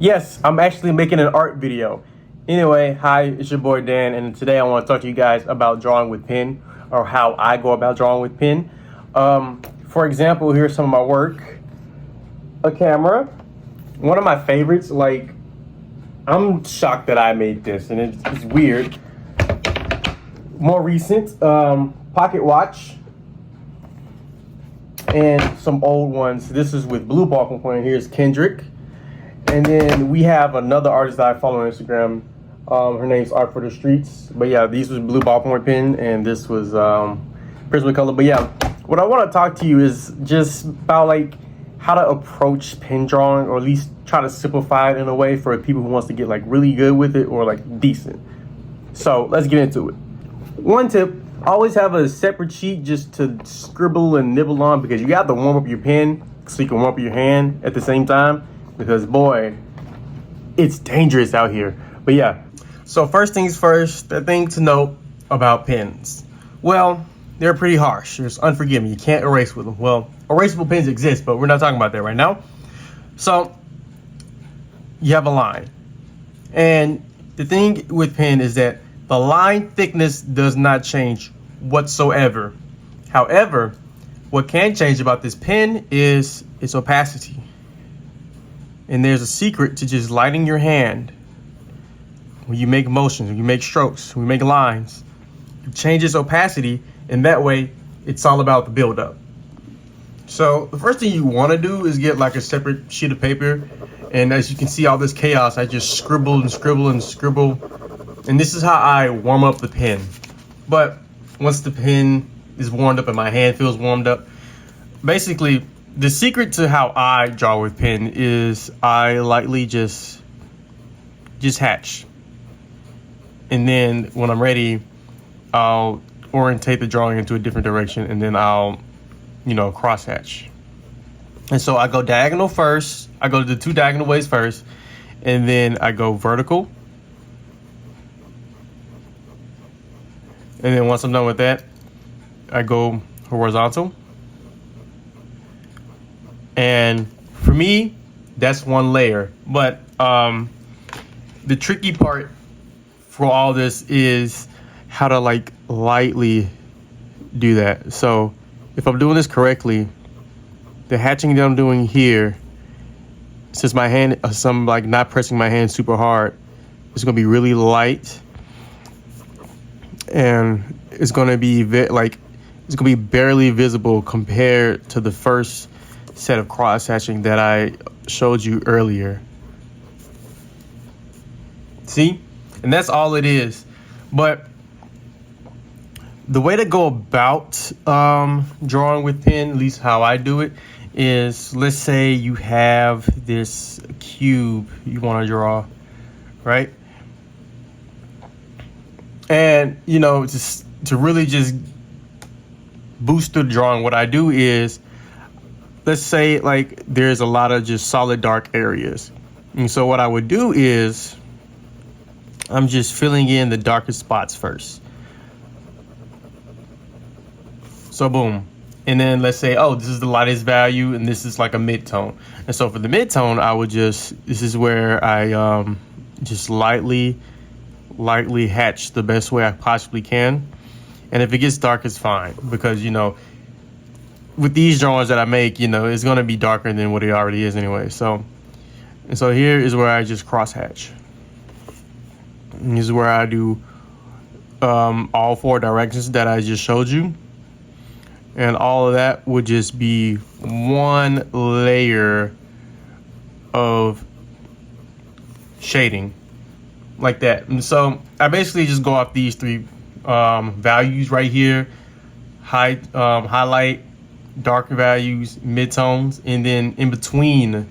Yes, I'm actually making an art video. Anyway, hi, it's your boy Dan, and today I want to talk to you guys about drawing with pen, or how I go about drawing with pen. For example, here's some of my work. A camera. One of my favorites, like, I'm shocked that I made this, and it's weird. More recent, pocket watch. And some old ones. This is with blue Ballpoint Pen. Here's Kendrick. And then we have another artist that I follow on Instagram. Her name's Art for the Streets. But yeah, these was blue ballpoint pen, and this was Prismacolor. But yeah, what I want to talk to you is just about like how to approach pen drawing, or at least try to simplify it in a way for people who wants to get like really good with it, or like decent. So let's get into it. One tip: always have a separate sheet just to scribble and nibble on, because you got to warm up your pen so you can warm up your hand at the same time. Because boy, it's dangerous out here. But yeah, so first things first, the thing to note about pens. Well, they're pretty harsh. It's unforgiving. You can't erase with them. Well, erasable pens exist, but we're not talking about that right now. So you have a line. And the thing with pen is that the line thickness does not change whatsoever. However, what can change about this pen is its opacity. And there's a secret to just lighting your hand when you make motions, when you make strokes, when you make lines. You change its opacity, and that way it's all about the buildup. So the first thing you want to do is get like a separate sheet of paper. And as you can see, all this chaos, I just scribble and scribble and scribble. And this is how I warm up the pen. But once the pen is warmed up and my hand feels warmed up, basically, the secret to how I draw with pen is I lightly just hatch. And then when I'm ready, I'll orientate the drawing into a different direction, and then I'll, cross hatch. And so I go diagonal first. I go the two diagonal ways first, and then I go vertical. And then once I'm done with that, I go horizontal. And for me, that's one layer. But the tricky part for all this is how to like lightly do that. So if I'm doing this correctly, the hatching that I'm doing here, since my hand, I'm like not pressing my hand super hard, it's gonna be really light, and it's gonna be it's gonna be barely visible compared to the first set of cross hatching that I showed you earlier. See? And that's all it is. But the way to go about drawing with pen, at least how I do it, is let's say you have this cube you want to draw, right? And just to really just boost the drawing, what I do is, let's say like there's a lot of just solid dark areas. And so what I would do is I'm just filling in the darkest spots first. So boom. And then let's say, oh, this is the lightest value and this is like a mid-tone. And so for the mid-tone, I would this is where I just lightly hatch the best way I possibly can. And if it gets dark, it's fine, because with these drawings that I make, it's going to be darker than what it already is anyway. So here is where I just cross hatch. And this is where I do all four directions that I just showed you. And all of that would just be one layer of shading like that. And so I basically just go off these three values right here: highlight, darker values, midtones, and then in between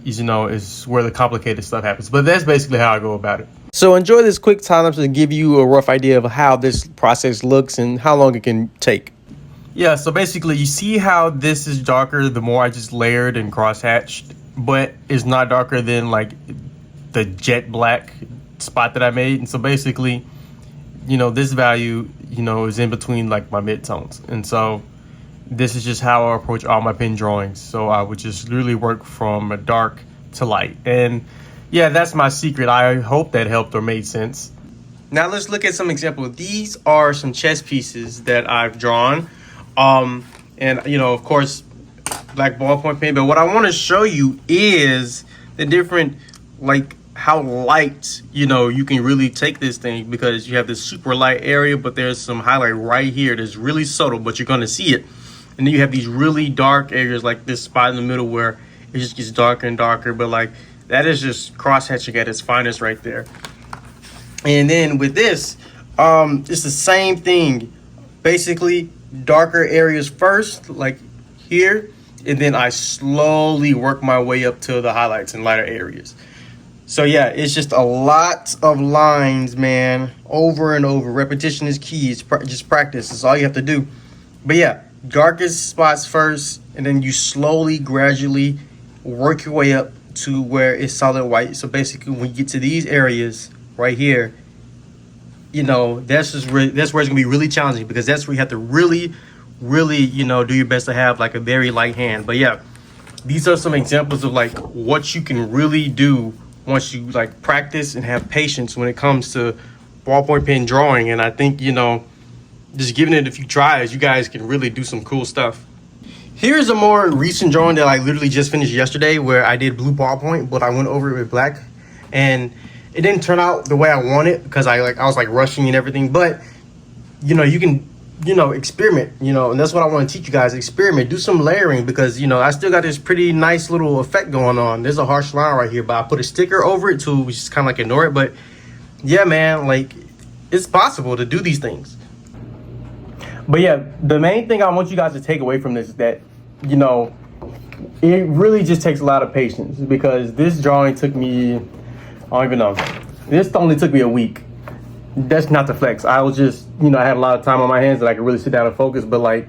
is where the complicated stuff happens. But that's basically how I go about it. So enjoy this quick time lapse to give you a rough idea of how this process looks and how long it can take. Yeah, so basically you see how this is darker the more I just layered and cross-hatched, but it's not darker than like the jet black spot that I made. And so basically, this value, is in between like my midtones. And so this is just how I approach all my pen drawings. So I would just literally work from a dark to light. And yeah, that's my secret. I hope that helped or made sense. Now let's look at some examples. These are some chess pieces that I've drawn. And you know, of course, black ballpoint pen. But what I want to show you is the different, like how light, you know, you can really take this thing, because you have this super light area, but there's some highlight right here that's really subtle, but you're going to see it. And then you have these really dark areas like this spot in the middle where it just gets darker and darker. But like that is just cross hatching at its finest right there. And then with this, it's the same thing. Basically, darker areas first, like here, and then I slowly work my way up to the highlights and lighter areas. So yeah, it's just a lot of lines, man, over and over. Repetition is key. It's just practice. That's all you have to do. But yeah, darkest spots first, and then you slowly, gradually work your way up to where it's solid white. So basically, when you get to these areas right here, you know, that's where it's gonna be really challenging, because that's where you have to really, you know, do your best to have like a very light hand. But yeah, these are some examples of like what you can really do once you like practice and have patience when it comes to ballpoint pen drawing. And I think, you know, just giving it a few tries, you guys can really do some cool stuff. Here's a more recent drawing that I literally just finished yesterday, where I did blue ballpoint, but I went over it with black, and it didn't turn out the way I wanted, because I was like rushing and everything. But you know, you can, you know, experiment, you know, and that's what I want to teach you guys. Experiment, do some layering, because you know, I still got this pretty nice little effect going on. There's a harsh line right here, but I put a sticker over it to just kind of like ignore it. But yeah, man, like it's possible to do these things. But yeah, the main thing I want you guys to take away from this is that, you know, it really just takes a lot of patience, because this drawing took me, I don't even know, this only took me a week. That's not the flex. I was just, you know, I had a lot of time on my hands that I could really sit down and focus. But like,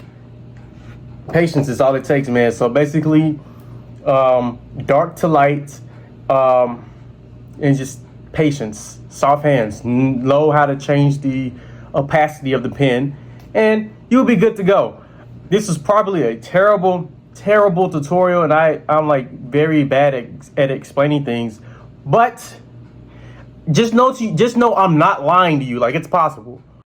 patience is all it takes, man. So basically, dark to light, and just patience, soft hands, know how to change the opacity of the pen, and you'll be good to go. This is probably a terrible tutorial, and I'm like very bad at explaining things, but just know I'm not lying to you. Like, it's possible.